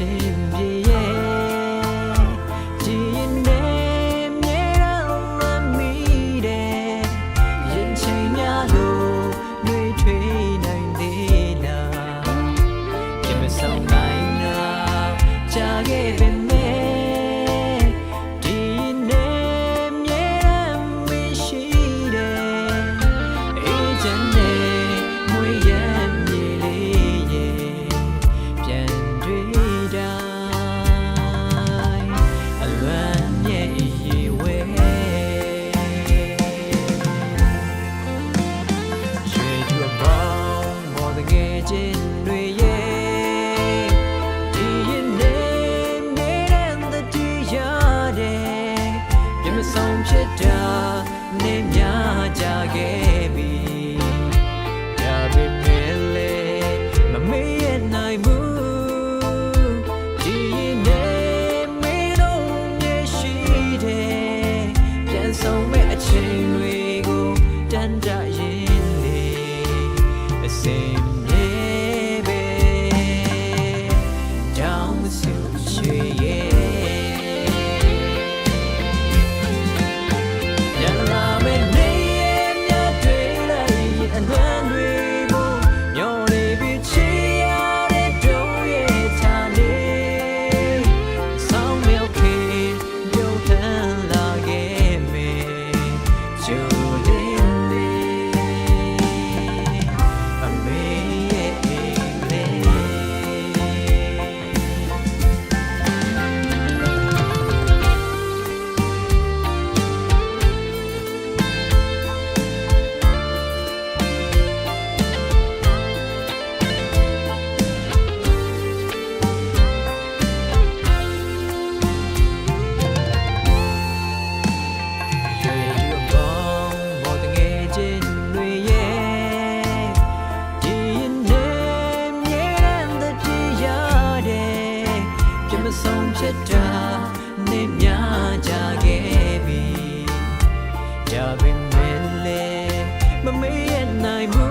ချင်းပြေရဲ့ကြည်ရင်နဲ့မြဲတော့မမီတဲ့ရင်ချိန်များလို့နှွေးထွေးနိုင်သေးလားပြမဆုံးနိုင်တာကြာခဲ့ပေမဲ့ဒီနဲ့မြဲတော့မရှိတဲ့အေးချမ်းတဲ့မွေးရမြေလေးရဲ့ပြန်တွေ့တိုင်းအလွမ်းမြေရေဝဲရွှေတူအပေါင်းမော်တကယ်ချင်းတွေရဲ့ဒီရင်နဲ့မြဲတဲ့တရားတဲ့ပြမဆုံးဖြစ်တာနေများကြခဲ့ပြီဒါပေမဲ့လေမမေ့ရနိုင်ဘူးဒီရင်နဲ့မေလို့မျက်ရှိတဲ့ပြန်ဆုံးမဲ့အချိန်တွေကိုတန်တရင်လေအစင်မြေပဲတောင်းစုချွေရဲ့ဆုံးဖြစ်တာနေများကြခဲ့ပြီဒါပေမဲ့လေမမေ့ရနိုင်ဘူး